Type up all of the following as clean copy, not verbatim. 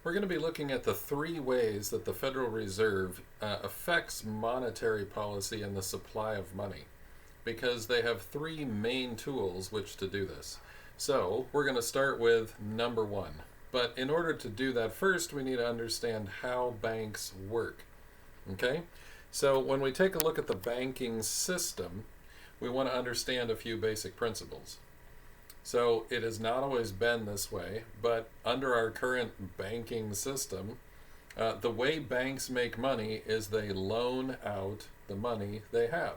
We're going to be looking at the three ways that the Federal Reserve affects monetary policy and the supply of money, because they have three main tools which to do this. So we're going to start with number one. But in order to do that, first we need to understand how banks work. Okay? So when we take a look at the banking system, we want to understand a few basic principles. So it has not always been this way, but under our current banking system, the way banks make money is they loan out the money they have.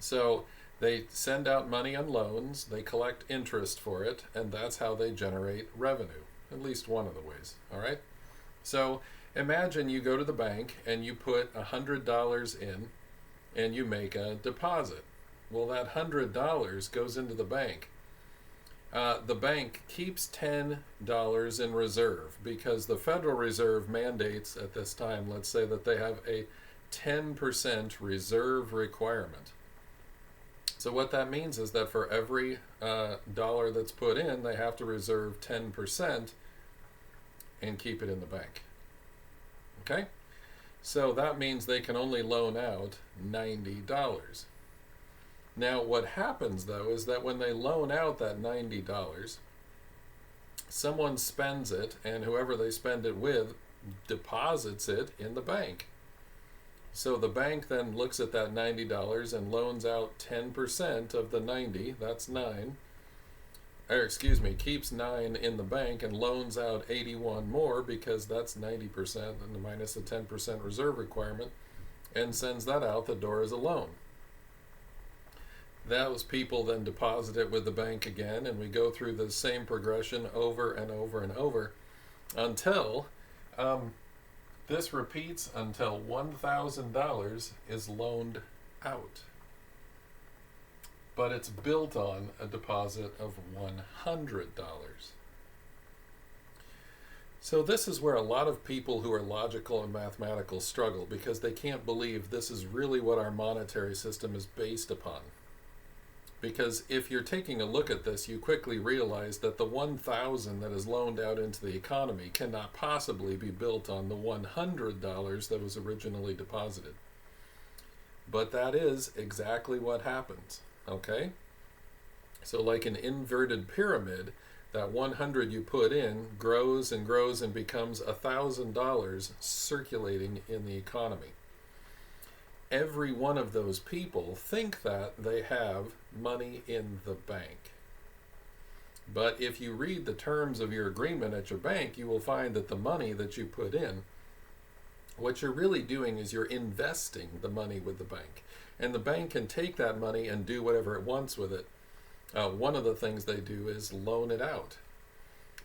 So they send out money on loans, they collect interest for it, and that's how they generate revenue, at least one of the ways, all right? So imagine you go to the bank and you put $100 in and you make a deposit. Well, that $100 goes into the bank. The bank keeps $10 in reserve because the Federal Reserve mandates at this time, let's say that they have a 10% reserve requirement. So what that means is that for every dollar that's put in, they have to reserve 10% and keep it in the bank. Okay? So that means they can only loan out $90. Now what happens though is that when they loan out that $90, someone spends it, and whoever they spend it with deposits it in the bank. So the bank then looks at that $90 and loans out 10% of the 90, that's 9, keeps 9 in the bank and loans out 81 more because that's 90% and minus the 10% reserve requirement, and sends that out the door as a loan. Those people then deposit it with the bank again, and we go through the same progression over and over and over until this repeats until $1,000 is loaned out. But it's built on a deposit of $100. So this is where a lot of people who are logical and mathematical struggle, because they can't believe this is really what our monetary system is based upon. Because if you're taking a look at this, you quickly realize that the 1,000 that is loaned out into the economy cannot possibly be built on the $100 that was originally deposited. But that is exactly what happens, okay? So like an inverted pyramid, that 100 you put in grows and grows and becomes $1,000 circulating in the economy. Every one of those people think that they have money in the bank. But if you read the terms of your agreement at your bank, you will find that the money that you put in, what you're really doing is you're investing the money with the bank. And the bank can take that money and do whatever it wants with it. One of the things they do is loan it out.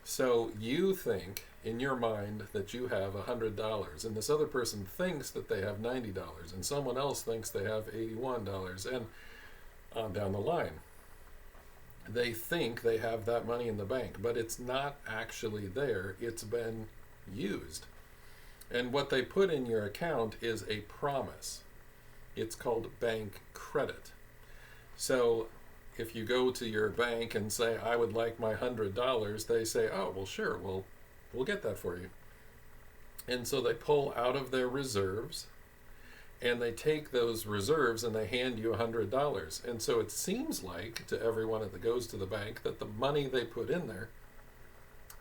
So you think in your mind that you have $100, and this other person thinks that they have $90, and someone else thinks they have $81, and on down the line. They think they have that money in the bank, but it's not actually there. It's been used. And what they put in your account is a promise. It's called bank credit. So if you go to your bank and say, I would like my $100, they say, oh, well, sure, we'll get that for you. And so they pull out of their reserves, and they take those reserves and they hand you $100. And so it seems like to everyone that goes to the bank that the money they put in there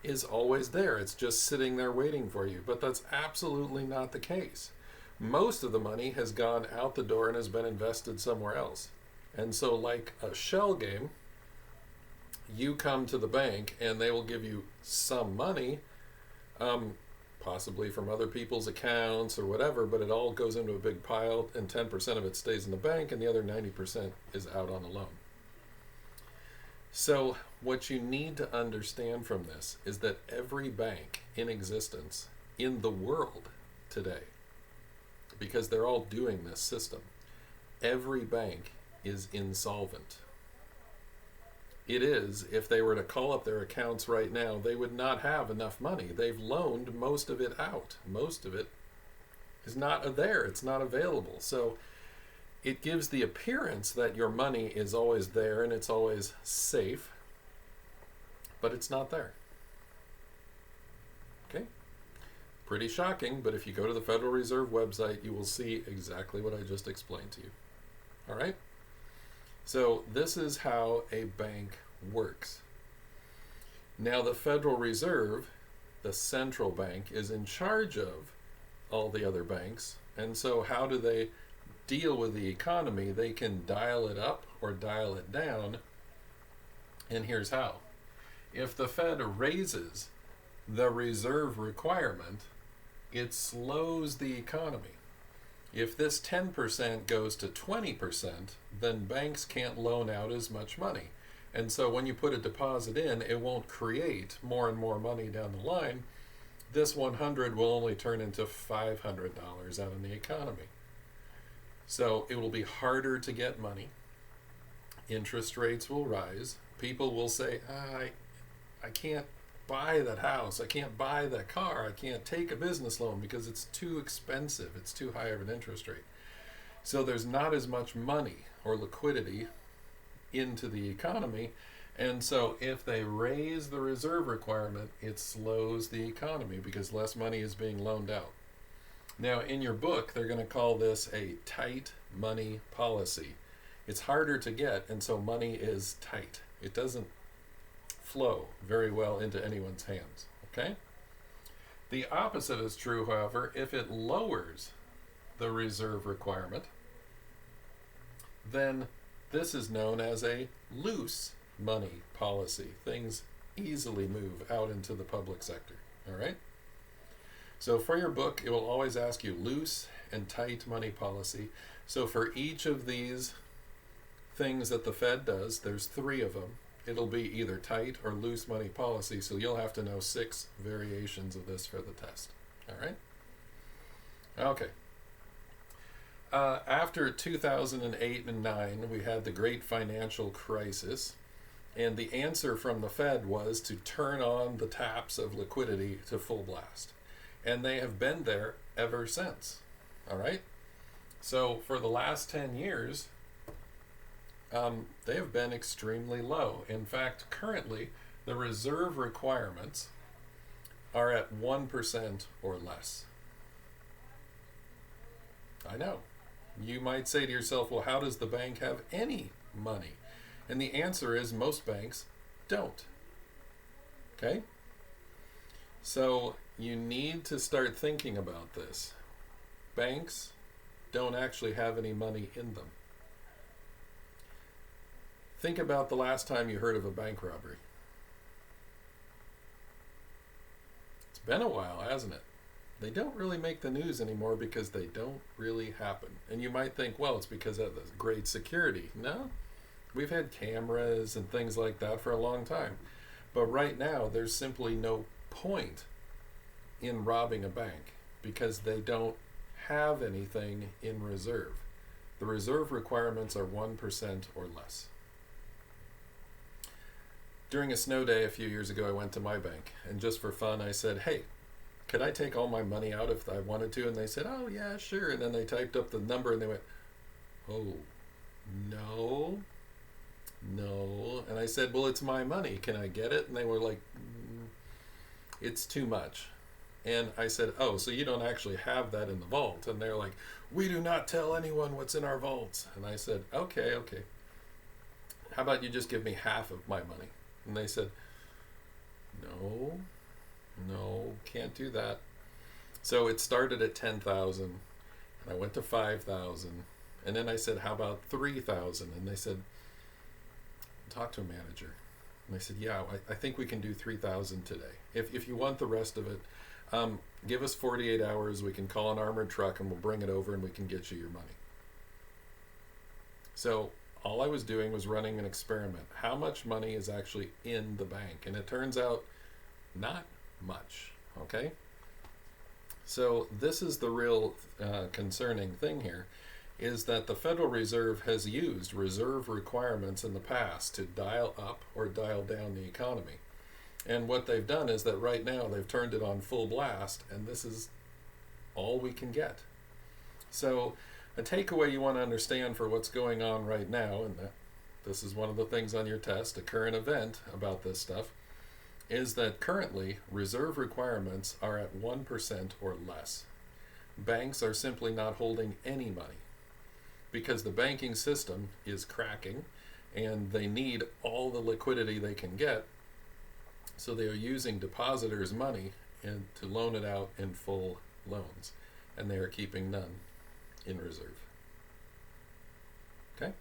is always there. It's just sitting there waiting for you. But that's absolutely not the case. Most of the money has gone out the door and has been invested somewhere else. And so like a shell game, you come to the bank and they will give you some money, possibly from other people's accounts or whatever, but it all goes into a big pile, and 10% of it stays in the bank and the other 90% is out on a loan. So what you need to understand from this is that every bank in existence in the world today, because they're all doing this system, every bank is insolvent. It is, if they were to call up their accounts right now, they would not have enough money. They've loaned most of it out. Most of it is not there. It's not available. So it gives the appearance that your money is always there and it's always safe, but it's not there. Okay? Pretty shocking, but if you go to the Federal Reserve website, you will see exactly what I just explained to you. All right? So this is how a bank works. Now the Federal Reserve, the central bank, is in charge of all the other banks. And so how do they deal with the economy? They can dial it up or dial it down. And here's how. If the Fed raises the reserve requirement, it slows the economy. If this 10% goes to 20%, then banks can't loan out as much money. And so when you put a deposit in, it won't create more and more money down the line. This 100 will only turn into $500 out in the economy. So it will be harder to get money. Interest rates will rise. People will say, I can't buy that house. I can't buy that car. I can't take a business loan because it's too expensive. It's too high of an interest rate. So there's not as much money or liquidity into the economy. And so if they raise the reserve requirement, it slows the economy because less money is being loaned out. Now, in your book, they're going to call this a tight money policy. It's harder to get, and so money is tight. It doesn't flow very well into anyone's hands, okay? The opposite is true, however, if it lowers the reserve requirement, then this is known as a loose money policy. Things easily move out into the public sector, all right? So for your book, it will always ask you loose and tight money policy. So for each of these things that the Fed does, there's 3 of them. It'll be either tight or loose money policy, so you'll have to know 6 variations of this for the test. All right? Okay. After 2008 and 9, we had the great financial crisis, and the answer from the Fed was to turn on the taps of liquidity to full blast. And they have been there ever since. All right? So for the last 10 years, they have been extremely low. In fact, currently, the reserve requirements are at 1% or less. I know. You might say to yourself, well, how does the bank have any money? And the answer is most banks don't. Okay? So you need to start thinking about this. Banks don't actually have any money in them. Think about the last time you heard of a bank robbery. It's been a while, hasn't it? They don't really make the news anymore because they don't really happen. And you might think, well, it's because of the great security. No, we've had cameras and things like that for a long time. But right now, there's simply no point in robbing a bank because they don't have anything in reserve. The reserve requirements are 1% or less. During a snow day a few years ago, I went to my bank, and just for fun, I said, hey, could I take all my money out if I wanted to? And they said, oh, yeah, sure. And then they typed up the number, and they went, oh, no. And I said, well, it's my money. Can I get it? And they were like, it's too much. And I said, oh, so you don't actually have that in the vault? And they're like, we do not tell anyone what's in our vaults. And I said, okay. How about you just give me half of my money? And they said, no, can't do that. So it started at 10,000, and I went to 5,000, and then I said, how about 3,000? And they said, talk to a manager. And I said, yeah, I think we can do 3,000 today. If you want the rest of it, give us 48 hours. We can call an armored truck, and we'll bring it over, and we can get you your money. So all I was doing was running an experiment. How much money is actually in the bank? And it turns out not much, okay? So this is the real concerning thing here, is that the Federal Reserve has used reserve requirements in the past to dial up or dial down the economy. And what they've done is that right now they've turned it on full blast, and this is all we can get. So a takeaway you want to understand for what's going on right now, and this is one of the things on your test, a current event about this stuff, is that currently reserve requirements are at 1% or less. Banks are simply not holding any money because the banking system is cracking and they need all the liquidity they can get, so they are using depositors' money to loan it out in full loans, and they are keeping none in reserve. Okay?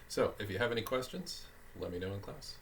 So if you have any questions, let me know in class.